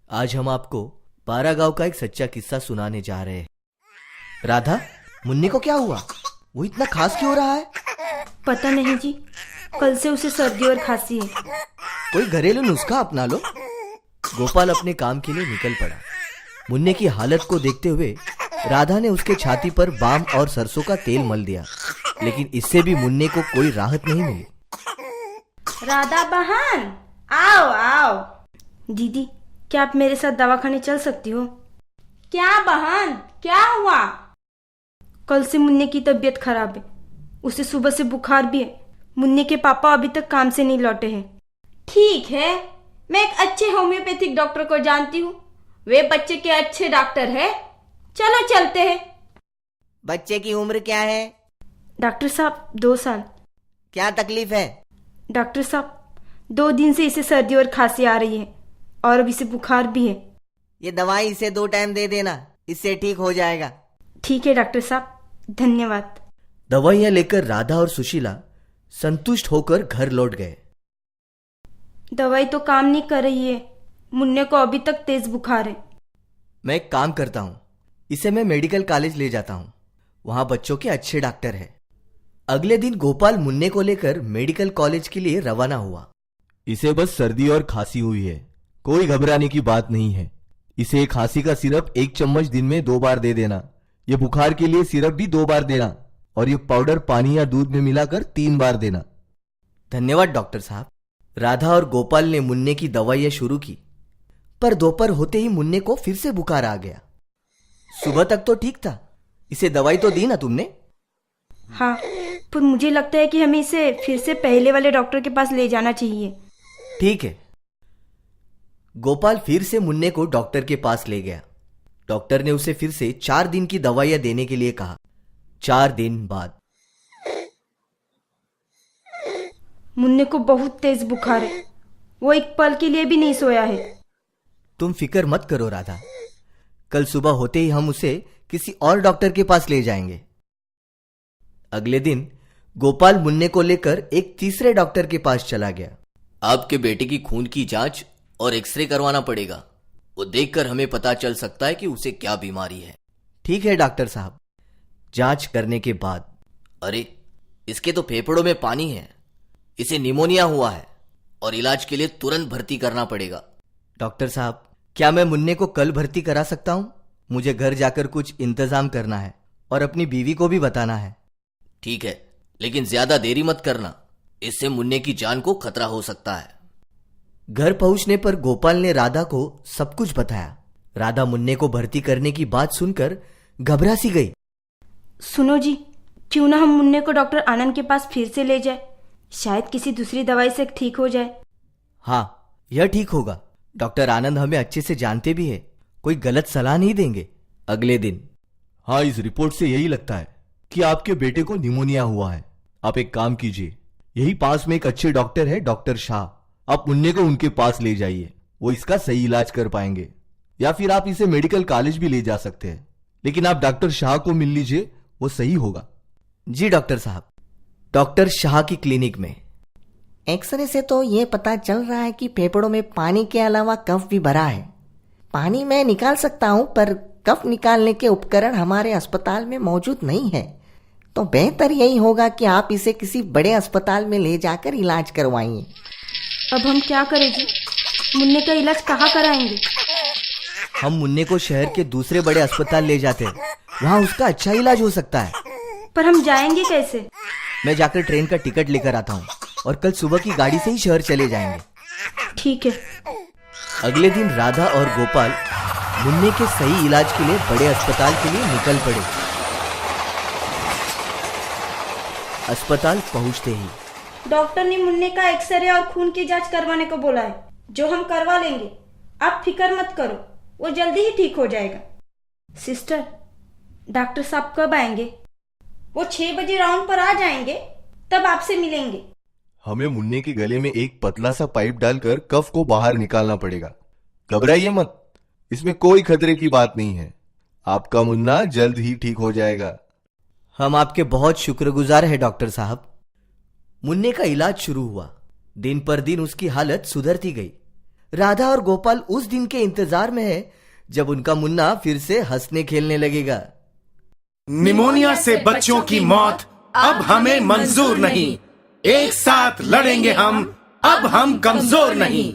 आज हम आपको 12 गांव का एक सच्चा किस्सा सुनाने जा रहे हैं। राधा, मुन्नी को क्या हुआ? वो इतना खास क्यों हो रहा है? पता नहीं जी, कल से उसे सर्दी और खांसी है। कोई घरेलू नुस्खा अपना लो। गोपाल अपने काम के लिए निकल पड़ा। मुन्ने की हालत को देखते हुए राधा ने उसके छाती पर बाम और सरसों का तेल मल दिया, लेकिन इससे भी मुन्ने को कोई राहत नहीं मिली। राधा बहन, आओ आओ। दीदी, क्या आप मेरे साथ दवाखाने चल सकती हो? क्या बहन, क्या हुआ? कल से मुन्ने की तबीयत खराब है। उसे सुबह से बुखार भी है। मुन्ने के पापा अभी तक काम से नहीं लौटे हैं। ठीक है, मैं एक अच्छे होम्योपैथिक डॉक्टर को जानती हूँ। वे बच्चे के अच्छे डॉक्टर है। चलो चलते हैं। बच्चे की उम्र क्या है? डॉक्टर साहब, 2 साल। क्या तकलीफ है? डॉक्टर साहब, 2 दिन से इसे सर्दी और खांसी आ रही है और अब इसे बुखार भी है। ये दवाई इसे 2 टाइम दे देना, इससे ठीक हो जाएगा। ठीक है डॉक्टर साहब, धन्यवाद। दवाइयां लेकर राधा और सुशीला संतुष्ट होकर घर लौट गए। दवाई तो काम नहीं कर रही है। मुन्ने को अभी तक तेज बुखार है। मैं एक काम करता हूँ, इसे मैं मेडिकल कॉलेज ले जाता हूँ। वहां बच्चों के अच्छे डॉक्टर हैं। अगले दिन गोपाल मुन्ने को लेकर मेडिकल कॉलेज के लिए रवाना हुआ। इसे बस सर्दी और खांसी हुई है, कोई घबराने की बात नहीं है। इसे एक खांसी का सिरप 1 चम्मच दिन में 2 बार दे देना। ये बुखार के लिए सिरप भी 2 बार देना और ये पाउडर पानी या दूध में मिलाकर 3 बार देना। धन्यवाद डॉक्टर साहब। राधा और गोपाल ने मुन्ने की दवाइयां शुरू की, पर दोपहर होते ही मुन्ने को फिर से बुखार आ गया। सुबह तक तो ठीक था। इसे दवाई तो दी ना तुमने? हाँ, पर मुझे लगता है कि हमें इसे फिर से पहले वाले डॉक्टर के पास ले जाना चाहिए। ठीक है। गोपाल फिर से मुन्ने को डॉक्टर के पास ले गया। डॉक्टर ने उसे फिर से 4 दिन की दवाइयां देने के लिए कहा। 4 दिन बाद मुन्ने को बहुत तेज बुखार है। वो एक पल के लिए भी नहीं सोया है। तुम फिक्र मत करो राधा, कल सुबह होते ही हम उसे किसी और डॉक्टर के पास ले जाएंगे। अगले दिन गोपाल मुन्ने को लेकर एक तीसरे डॉक्टर के पास चला गया। आपके बेटे की खून की जांच और एक्सरे करवाना पड़ेगा। वो देखकर हमें पता चल सकता है कि उसे क्या बीमारी है। ठीक है डॉक्टर साहब। जांच करने के बाद, अरे इसके तो फेफड़ों में पानी है, इसे निमोनिया हुआ है और इलाज के लिए तुरंत भर्ती करना पड़ेगा। डॉक्टर साहब, क्या मैं मुन्ने को कल भर्ती करा सकता हूं? मुझे घर जाकर कुछ इंतजाम करना है और अपनी बीवी को भी बताना है। ठीक है, लेकिन ज्यादा देरी मत करना, इससे मुन्ने की जान को खतरा हो सकता है। घर पहुंचने पर गोपाल ने राधा को सब कुछ बताया। राधा मुन्ने को भर्ती करने की बात सुनकर घबरा सी गई। सुनो जी, क्यों ना हम मुन्ने को डॉक्टर आनंद के पास फिर से ले जाए? शायद किसी दूसरी दवाई से ठीक हो जाए। हाँ, यह ठीक होगा। डॉक्टर आनंद हमें अच्छे से जानते भी है, कोई गलत सलाह नहीं देंगे। अगले दिन, हाँ, इस रिपोर्ट से यही लगता है कि आपके बेटे को निमोनिया हुआ है। आप एक काम कीजिए, यही पास में एक अच्छे डॉक्टर है, डॉक्टर शाह। आप मुन्ने को उनके पास ले जाइए, वो इसका सही इलाज कर पाएंगे। या फिर आप इसे मेडिकल कॉलेज भी ले जा सकते हैं, लेकिन आप डॉक्टर शाह को मिल लीजिए, वो सही होगा। जी डॉक्टर साहब। डॉक्टर शाह की क्लिनिक में एक्सरे से तो ये पता चल रहा है कि फेफड़ों में पानी के अलावा कफ भी भरा है। पानी मैं निकाल सकता हूँ, पर कफ निकालने के उपकरण हमारे अस्पताल में मौजूद नहीं है। तो बेहतर यही होगा कि आप इसे किसी बड़े अस्पताल में ले जाकर इलाज करवाइए। अब हम क्या करें जी? मुन्ने का इलाज कहाँ कराएंगे? हम मुन्ने को शहर के दूसरे बड़े अस्पताल ले जाते हैं, वहां उसका अच्छा इलाज हो सकता है। पर हम जाएंगे कैसे? मैं जाकर ट्रेन का टिकट लेकर आता हूँ और कल सुबह की गाड़ी से ही शहर चले जाएंगे। ठीक है। अगले दिन राधा और गोपाल मुन्ने के सही इलाज के लिए बड़े अस्पताल के लिए निकल पड़े। अस्पताल पहुंचते ही डॉक्टर ने मुन्ने का एक्सरे और खून की जांच करवाने को बोला है, जो हम करवा लेंगे। आप फिक्र मत करो, वो जल्दी ही ठीक हो जाएगा। सिस्टर, डॉक्टर साहब कब आएंगे? वो 6 बजे राउंड पर आ जाएंगे, तब आपसे मिलेंगे। हमें मुन्ने के गले में एक पतला सा पाइप डालकर कफ को बाहर निकालना पड़ेगा। घबराइए मत, इसमें कोई खतरे की बात नहीं है। आपका मुन्ना जल्द ही ठीक हो जाएगा। हम आपके बहुत शुक्रगुजार हैं डॉक्टर साहब। मुन्ने का इलाज शुरू हुआ। दिन पर दिन उसकी हालत सुधरती गई। राधा और गोपाल उस दिन के इंतजार में है जब उनका मुन्ना फिर से हंसने खेलने लगेगा। निमोनिया से बच्चों की मौत अब हमें मंजूर नहीं। एक साथ लड़ेंगे हम, अब हम कमजोर नहीं।